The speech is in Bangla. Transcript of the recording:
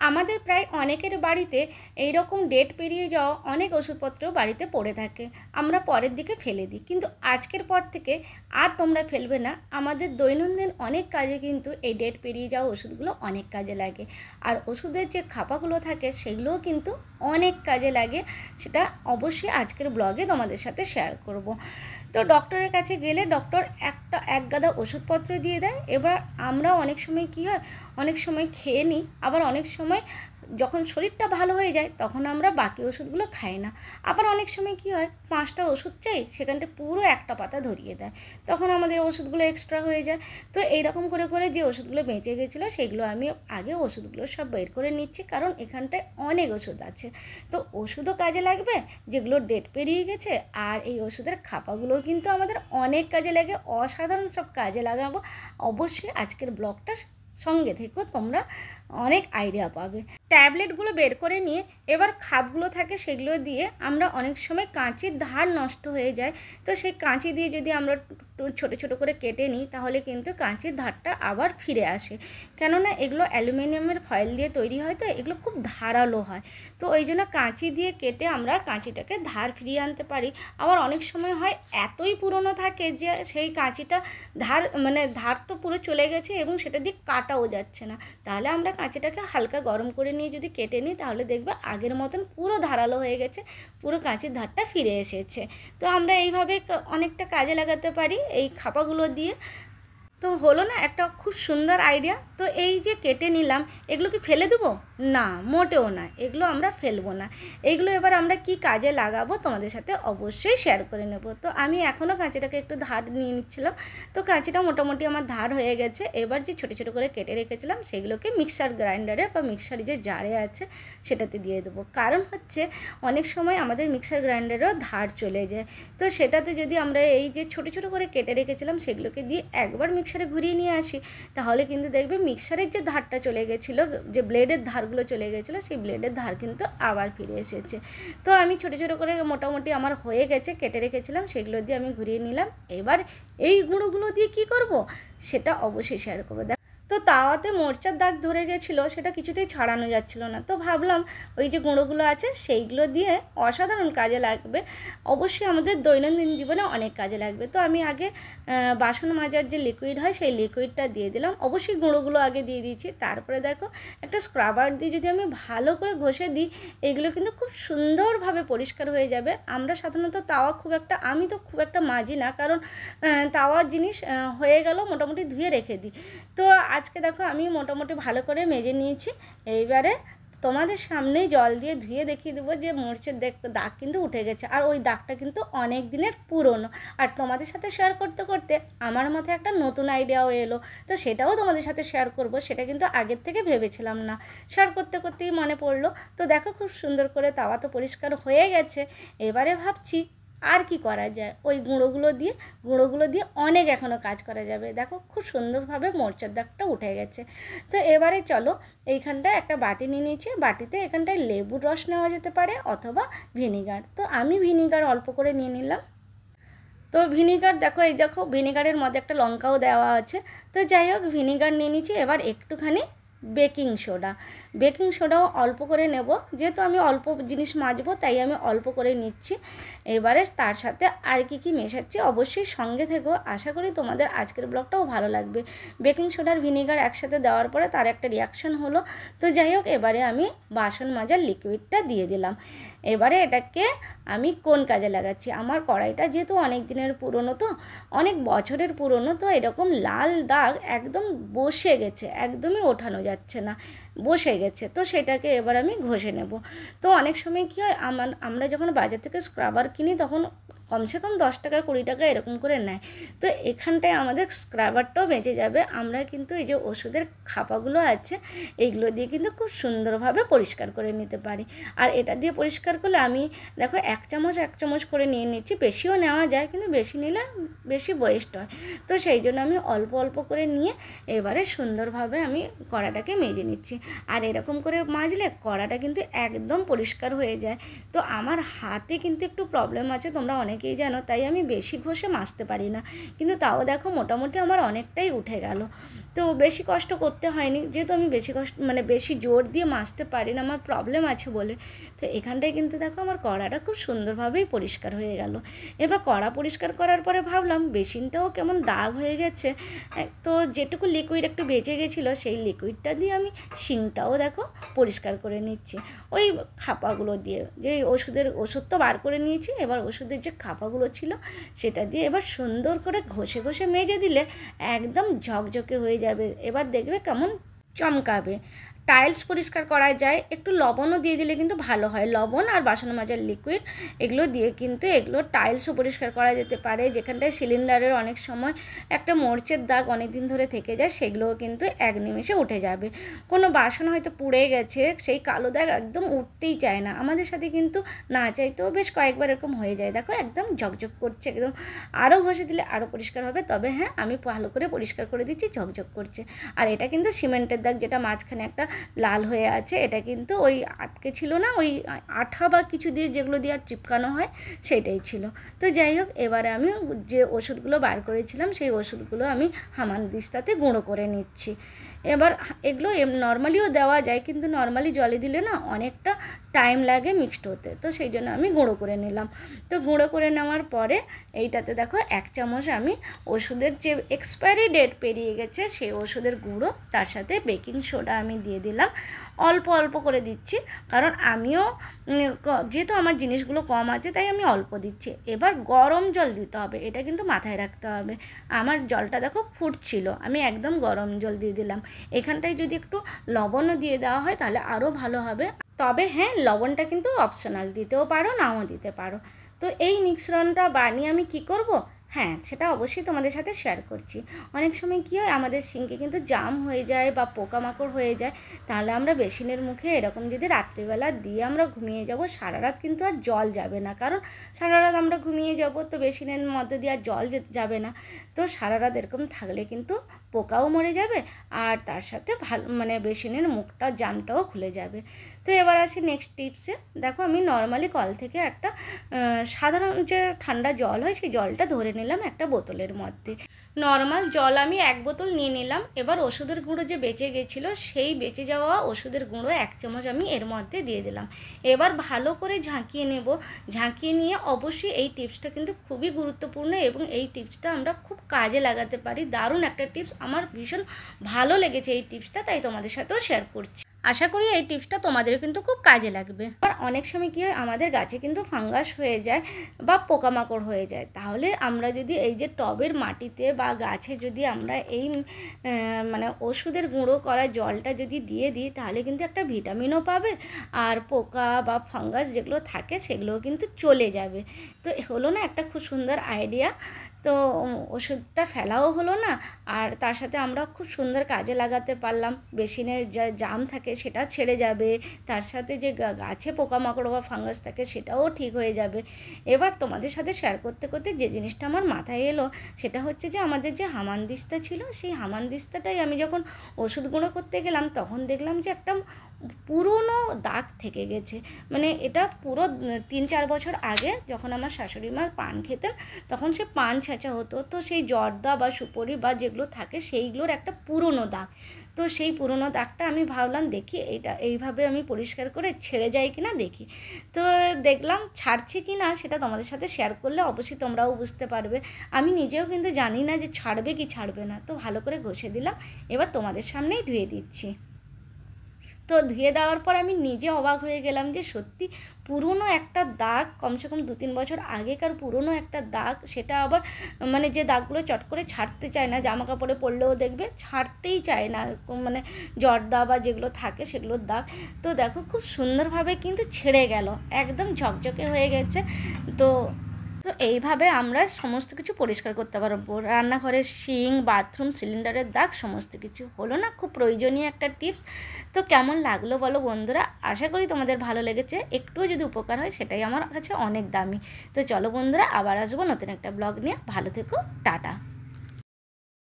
আমাদের প্রায় অনেকের বাড়িতে এই রকম ডেট পেরিয়ে যাওয়া অনেক ওষুধপত্র বাড়িতে পড়ে থাকে, আমরা পরের দিকে ফেলে দিই। কিন্তু আজকের পর থেকে আর তোমরা ফেলবে না। আমাদের দৈনন্দিন অনেক কাজে কিন্তু এই ডেট পেরিয়ে যাওয়া ওষুধগুলো অনেক কাজে লাগে। আর ওষুধের যে খাপাগুলো থাকে সেগুলোও কিন্তু অনেক কাজে লাগে। সেটা অবশ্যই আজকের ব্লগে তোমাদের সাথে শেয়ার করব। তো ডক্টরের কাছে গেলে ডক্টর এক গাদা ওষুধপত্র দিয়ে দেয়। এবার আমরা অনেক সময় কী হয়, অনেক সময় খেয়ে নিই, আবার অনেক সময় যখন শরীরটা ভালো হয়ে যায় তখন আমরা বাকি ওষুধগুলো খাই না। আবার অনেক সময় কী হয়, 5টা ওষুধ চাই, সেখানটা পুরো একটা পাতা ধরিয়ে দেয়, তখন আমাদের ওষুধগুলো এক্সট্রা হয়ে যায়। তো এইরকম করে করে যে ওষুধগুলো বেঁচে গেছিলো সেগুলো আমি আগে ওষুধগুলো সব বের করে নিচ্ছি, কারণ এখানটায় অনেক ওষুধ আছে। তো ওষুধও কাজে লাগবে যেগুলো ডেট পেরিয়ে গেছে, আর এই ওষুধের খাপাগুলোও কিন্তু আমাদের অনেক কাজে লাগে, অসাধারণ সব কাজে লাগাবো। অবশ্যই আজকের ব্লগটা সঙ্গে থেকেও তোমরা অনেক আইডিয়া পাবে। ট্যাবলেটগুলো বের করে নিয়ে এবার খাপগুলো থাকে সেগুলো দিয়ে আমরা অনেক সময় কাঁচির ধার নষ্ট হয়ে যায়, তো সেই কাঁচি দিয়ে যদি আমরা ছোটো ছোটো করে কেটে নিই তাহলে কিন্তু কাঁচির ধারটা আবার ফিরে আসে। কেননা এগুলো অ্যালুমিনিয়ামের ফয়েল দিয়ে তৈরি হয়, তো এগুলো খুব ধারালো হয়। তো ওই জন্য কাঁচি দিয়ে কেটে আমরা কাঁচিটাকে ধার ফিরিয়ে আনতে পারি। আবার অনেক সময় হয় এতই পুরনো থাকে যে সেই কাঁচিটা ধার তো পুরো চলে গেছে এবং সেটা দিয়ে কাটাও যাচ্ছে না, তাহলে আমরা কাঁচিটাকে হালকা গরম করে নিয়ে যদি কেটে নিই তাহলে দেখবে আগের মতন পুরো ধারালো হয়ে গেছে, পুরো কাঁচির ধারটা ফিরে এসেছে। তো আমরা এইভাবে অনেকটা কাজে লাগাতে পারি এই খাপাগুলো দিয়ে। তো হলো না একটা খুব সুন্দর আইডিয়া। তো এই যে কেটে নিলাম, এগুলো কি ফেলে দেবো? না, মোটেও না, এগুলো আমরা ফেলবো না। এইগুলো এবার আমরা কি কাজে লাগাবো তোমাদের সাথে অবশ্যই শেয়ার করে নেব। তো আমি এখনও কাঁচিটাকে একটু ধার নিয়ে নিচ্ছিলাম, তো কাঁচিটা মোটামুটি আমার ধার হয়ে গেছে। এবার যে ছোটো ছোটো করে কেটে রেখেছিলাম সেগুলোকে মিক্সার গ্রাইন্ডারে বা মিক্সার যে জারে আছে সেটাতে দিয়ে দেবো। কারণ হচ্ছে অনেক সময় আমাদের মিক্সার গ্রাইন্ডারেও ধার চলে যায়, তো সেটাতে যদি আমরা এই যে ছোটো ছোটো করে কেটে রেখেছিলাম সেগুলোকে দিয়ে একবার মিক্সারে ঘুরিয়ে নিয়ে আসি, তাহলে কিন্তু দেখবে মিক্সারের যে ধারটা চলে গেছিলো, যে ব্লেডের ধারগুলো চলে গেছিলো, সেই ব্লেডের ধার কিন্তু আবার ফিরে এসেছে। তো আমি ছোটো ছোটো করে মোটামুটি আমার হয়ে গেছে, কেটে রেখেছিলাম সেগুলো দিয়ে আমি ঘুরিয়ে নিলাম। এবার এই গুঁড়োগুলো দিয়ে কি করব সেটা অবশ্যই শেয়ার করবো। তো তাওয়াতে মোর্চার দাগ ধরে গেছিলো, সেটা কিছুতেই ছাড়ানো যাচ্ছিল না। তো ভাবলাম ওই যে গুঁড়োগুলো আছে সেইগুলো দিয়ে অসাধারণ কাজে লাগবে, অবশ্যই আমাদের দৈনন্দিন জীবনে অনেক কাজে লাগবে। তো আমি আগে বাসন মাজার যে লিকুইড হয় সেই লিকুইডটা দিয়ে দিলাম, অবশ্যই গুঁড়োগুলো আগে দিয়ে দিয়েছি। তারপরে দেখো একটা স্ক্রাবার দিয়ে যদি আমি ভালো করে ঘষে দিই এগুলো কিন্তু খুব সুন্দরভাবে পরিষ্কার হয়ে যাবে। আমরা সাধারণত তাওয়া আমি তো খুব একটা মাজি না, কারণ তাওয়ার জিনিস হয়ে গেল মোটামুটি ধুয়ে রেখে দিই। তো আজকে দেখো আমি মোটামুটি ভালো করে মেজে নিয়েছি। এইবারে তোমাদের সামনেই জল দিয়ে ধুয়ে দেখিয়ে দেবো যে মরিচের দাগ কিন্তু উঠে গেছে, আর ওই দাগটা কিন্তু অনেক দিনের পুরনো। আর তোমাদের সাথে শেয়ার করতে করতে আমার মাথায় একটা নতুন আইডিয়াও এলো, তো সেটাও তোমাদের সাথে শেয়ার করব। সেটা কিন্তু আগের থেকে ভেবেছিলাম না, শেয়ার করতে করতেই মনে পড়লো। তো দেখো খুব সুন্দর করে তাওয়া তো পরিষ্কার হয়ে গেছে। এবারে ভাবছি আর কি করা যায়, ওই গুঁড়োগুলো দিয়ে অনেক এখনও কাজ করা যাবে। দেখো খুব সুন্দরভাবে মোর্চার দাগটা উঠে গেছে। তো এবারে চলো এইখানটায় একটা বাটি নিয়ে নিয়েছি, বাটিতে এখানটায় লেবুর রস নেওয়া যেতে পারে অথবা ভিনিগার। তো আমি ভিনিগার অল্প করে নিয়ে নিলাম। তো ভিনিগার দেখো ভিনিগারের মধ্যে একটা লঙ্কাও দেওয়া আছে। তো যাই হোক ভিনিগার নিয়ে নিচ্ছি। এবার একটুখানি বেকিং সোডাও অল্প করে নেব, যেহেতু আমি অল্প জিনিস মাজবো তাই আমি অল্প করে নিচ্ছি। এবারে তার সাথে আর কি মেশাচ্ছি অবশ্যই সঙ্গে থেকেও, আশা করি তোমাদের আজকের ব্লগটাও ভালো লাগবে। বেকিং সোডার ভিনিগার একসাথে দেওয়ার পরে তার একটা রিয়াকশন হলো। তো যাই হোক এবারে আমি বাসন মাজার লিকুইডটা দিয়ে দিলাম। এবারে এটাকে আমি কোন কাজে লাগাচ্ছি, আমার কড়াইটা যেহেতু অনেক দিনের পুরনো, তো অনেক বছরের পুরনো, তো এরকম লাল দাগ একদম বসে গেছে, একদমই ওঠানো যাচ্ছে না, বসে গেছে। তো সেটাকে এবার আমি ঘষে নেব। তো অনেক সময় কী হয়, আমরা যখন বাজার থেকে স্ক্রাবার কিনি তখন কমসে কম 10 টাকা 20 টাকা এরকম করে নেয়। তো এখানটায় আমাদের স্ক্রাবারটাও বেঁচে যাবে। আমরা কিন্তু এই যে ওষুধের খাপাগুলো আছে এইগুলো দিয়ে কিন্তু খুব সুন্দরভাবে পরিষ্কার করে নিতে পারি। আর এটা দিয়ে পরিষ্কার করলে আমি দেখো 1 চামচ করে নিয়ে নিচ্ছি, বেশিও নেওয়া যায় কিন্তু বেশি নিলে বেশি ওয়েস্ট হয়। তো সেই জন্য আমি অল্প অল্প করে নিয়ে এবারে সুন্দরভাবে আমি কড়াটাকে মেজে নিচ্ছি। আর এরকম করে মাজলে কড়াটা কিন্তু একদম পরিষ্কার হয়ে যায়। তো আমার হাতে কিন্তু একটু প্রবলেম আছে, তোমরা অনেক অনেকেই জানো, তাই আমি বেশি ঘষে মাজতে পারি না, কিন্তু তাও দেখো মোটামুটি আমার অনেকটাই উঠে গেল। তো বেশি কষ্ট করতে হয়নি, যেহেতু আমি বেশি কষ্ট মানে বেশি জোর দিয়ে মাজতে পারি না, আমার প্রবলেম আছে বলে। তো এখানটায় কিন্তু দেখো আমার কড়াটা খুব সুন্দরভাবেই পরিষ্কার হয়ে গেল। এবার কড়া পরিষ্কার করার পরে ভাবলাম বেসিনটাও কেমন দাগ হয়ে গেছে, তো যেটুকু লিকুইড একটু বেঁচে গেছিলো সেই লিকুইডটা দিয়ে আমি সিঙ্কটাও দেখো পরিষ্কার করে নিচ্ছি ওই খাপাগুলো দিয়ে। যে ওষুধ তো বার করে নিয়েছি, এবার ওষুধের যে খাপাগুলো ছিল সেটা দিয়ে এবার সুন্দর করে ঘষে ঘষে মেজে দিলে একদম ঝকঝকে হয়ে যাবে। এবার দেখবে কেমন চমকাবে। টাইলস পরিষ্কার করা যায়, একটু লবণও দিয়ে দিলে কিন্তু ভালো হয়। লবণ আর বাসন মাজার লিকুইড এগুলো দিয়ে কিন্তু এগুলো টাইলসও পরিষ্কার করা যেতে পারে। যেখানটায় সিলিন্ডারের অনেক সময় একটা মরচের দাগ অনেক দিন ধরে থেকে যায়, সেগুলোও কিন্তু এক নিমেষে উঠে যাবে। কোনো বাসন হয়তো পুড়ে গেছে, সেই কালো দাগ একদম উঠতেই চায় না। আমাদের সাথে কিন্তু না চাইতেও বেশ কয়েকবার এরকম হয়ে যায়। দেখো একদম ঝকঝক করছে, একদম আরও ঘষে দিলে আরও পরিষ্কার হবে। তবে হ্যাঁ, আমি ভালো করে পরিষ্কার করে দিচ্ছি, ঝকঝক করছে। আর এটা কিন্তু সিমেন্টের দাগ, যেটা মাঝখানে একটা লাল হয়ে আছে, এটা কিন্তু ওই আটকে ছিল না, ওই আঠা বা কিছু দিয়ে যেগুলো দিয়ে আর চিপকানো হয় সেটাই ছিল। তো যাই হোক, এবারে আমি যে ওষুধগুলো বার করেছিলাম সেই ওষুধগুলো আমি হামানদিস্তাতে গুঁড়ো করে নিচ্ছি। এবার এগুলো নর্মালিও দেওয়া যায়, কিন্তু নর্মালি জলে দিলে না অনেকটা টাইম লাগে মিক্সড হতে, তো সেই জন্য আমি গুঁড়ো করে নিলাম। তো গুঁড়ো করে নেওয়ার পরে এইটাতে দেখো 1 চামচ আমি ওষুধের যে এক্সপায়ারি ডেট পেরিয়ে গেছে সেই ওষুধের গুঁড়ো, তার সাথে বেকিং সোডা আমি দিয়ে দিলাম। অল্প অল্প করে দিচ্ছি, কারণ আমিও যেহেতু আমার জিনিসগুলো কম আছে তাই আমি অল্প দিচ্ছি। এবার গরম জল দিতে হবে, এটা কিন্তু মাথায় রাখতে হবে। আমার জলটা দেখো ফুটছিল, আমি একদম গরম জল দিয়ে দিলাম। এখানটায় যদি একটু লবণও দিয়ে দেওয়া হয় তাহলে আরও ভালো হবে। তবে হ্যাঁ, লবণটা কিন্তু অপশনাল, দিতেও পারো নাও দিতে পারো। তো এই মিশ্রণটা বানিয়ে আমি কি করব, হ্যাঁ সেটা অবশ্যই তোমাদের সাথে শেয়ার করছি। অনেক সময় কী হয়, আমাদের সিঙ্কে কিন্তু জাম হয়ে যায় বা পোকামাকড় হয়ে যায়, তাহলে আমরা বেসিনের মুখে এরকম যদি রাত্রিবেলা দিয়ে আমরা ঘুমিয়ে যাব, সারা রাত কিন্তু আর জল যাবে না। কারণ সারা রাত আমরা ঘুমিয়ে যাব, তো বেসিনের মধ্যে দিয়ে আর জল যাবে না। তো সারা রাত এরকম থাকলে কিন্তু পোকাও মরে যাবে, আর তার সাথে ভালো মানে বেসিনের মুখটা জামটাও খুলে যাবে। তো এবার আসি নেক্সট টিপসে। দেখো আমি নর্মালি কল থেকে একটা সাধারণ যে ঠান্ডা জল হয় সেই জলটা ধরে নিলাম একটা বোতলের মধ্যে। নর্মাল জল আমি 1 বোতল নিয়ে নিলাম। এবার ওষুধের গুঁড়ো যে বেঁচে গেছিলো সেই বেঁচে যাওয়া ওষুধের গুঁড়ো 1 চামচ আমি এর মধ্যে দিয়ে দিলাম। এবার ভালো করে ঝাঁকিয়ে নেব। ঝাঁকিয়ে নিয়ে অবশ্যই এই টিপসটা কিন্তু খুবই গুরুত্বপূর্ণ এবং এই টিপসটা আমরা খুব কাজে লাগাতে পারি। দারুণ একটা টিপস, আমার ভীষণ ভালো লেগেছে এই টিপসটা, তাই তোমাদের সাথেও শেয়ার করছি। আশা করি এই টিপসটা তোমাদের কিন্তু খুব কাজে লাগবে। আর অনেক সময় কী হয়, আমাদের গাছে কিন্তু ফাঙ্গাস হয়ে যায় বা পোকামাকড় হয়ে যায়, তাহলে আমরা যদি এই যে টবের মাটিতে বা গাছে যদি আমরা এই মানে ওষুধের গুঁড়ো করা জলটা যদি দিয়ে দিই, তাহলে কিন্তু একটা ভিটামিনও পাবে, আর পোকা বা ফাঙ্গাস যেগুলো থাকে সেগুলোও কিন্তু চলে যাবে। তো হলো না একটা খুব সুন্দর আইডিয়া। তো ওষুধটা ফেলাও হলো না, আর তার সাথে আমরা খুব সুন্দর কাজে লাগাতে পারলাম। বেসিনের যা জাম থাকে সেটা ছেড়ে যাবে, তার সাথে যে গাছে পোকামাকড় বা ফাঙ্গাস থাকে সেটাও ঠিক হয়ে যাবে। এবার তোমাদের সাথে শেয়ার করতে করতে যে জিনিসটা আমার মাথায় এলো সেটা হচ্ছে যে আমাদের যে হামানদিস্তা ছিল, সেই হামানদিস্তাটাই আমি যখন ওষুধ গুঁড়ো করতে গেলাম তখন দেখলাম যে একটা পুরনো দাগ থেকে গেছে। মানে এটা পুরো 3-4 বছর আগে যখন আমার শাশুড়ি মা পান খেতেন তখন সে পান ছেঁচা হতো, তো সেই জর্দা বা সুপারি বা যেগুলো থাকে সেইগুলোর একটা পুরনো দাগ। তো সেই পুরনো দাগটা আমি ভাবলাম দেখি এটা এইভাবে আমি পরিষ্কার করে ছেড়ে যায় কি না দেখি। তো দেখলাম ছাড়ছে কি না, সেটা তোমাদের সাথে শেয়ার করলে অবশ্যই তোমরাও বুঝতে পারবে। আমি নিজেও কিন্তু জানি না যে ছাড়বে কি ছাড়বে না। তো ভালো করে ঘষে দিলাম, এবার তোমাদের সামনেই ধুয়ে দিচ্ছি। তো ধুয়ে দেওয়ার পর আমি নিজে অবাক হয়ে গেলাম যে সত্যি পুরনো একটা দাগ, কমসে কম 2-3 বছর আগেকার পুরনো একটা দাগ, সেটা আবার মানে যে দাগগুলো চট করে ছাড়তে চায় না, জামা কাপড়ে পরলেও দেখবে ছাড়তেই চায় না, মানে জর্দা বা যেগুলো থাকে সেগুলোর দাগ। তো দেখো খুব সুন্দরভাবে কিন্তু ছেড়ে গেল, একদম ঝকঝকে হয়ে গেছে। তো তো এইভাবে আমরা সমস্ত কিছু পরিষ্কার করতে পারবো, রান্নাঘরের সিঙ্ক, বাথরুম, সিলিন্ডারের দাগ, সমস্ত কিছু। হলো না খুব প্রয়োজনীয় একটা টিপস? তো কেমন লাগলো বলো বন্ধুরা? আশা করি তোমাদের ভালো লেগেছে। একটুও যদি উপকার হয় সেটাই আমার কাছে অনেক দামি। তো চলো বন্ধুরা, আবার আসবো নতুন একটা ব্লগ নিয়ে। ভালো থেকো, টাটা।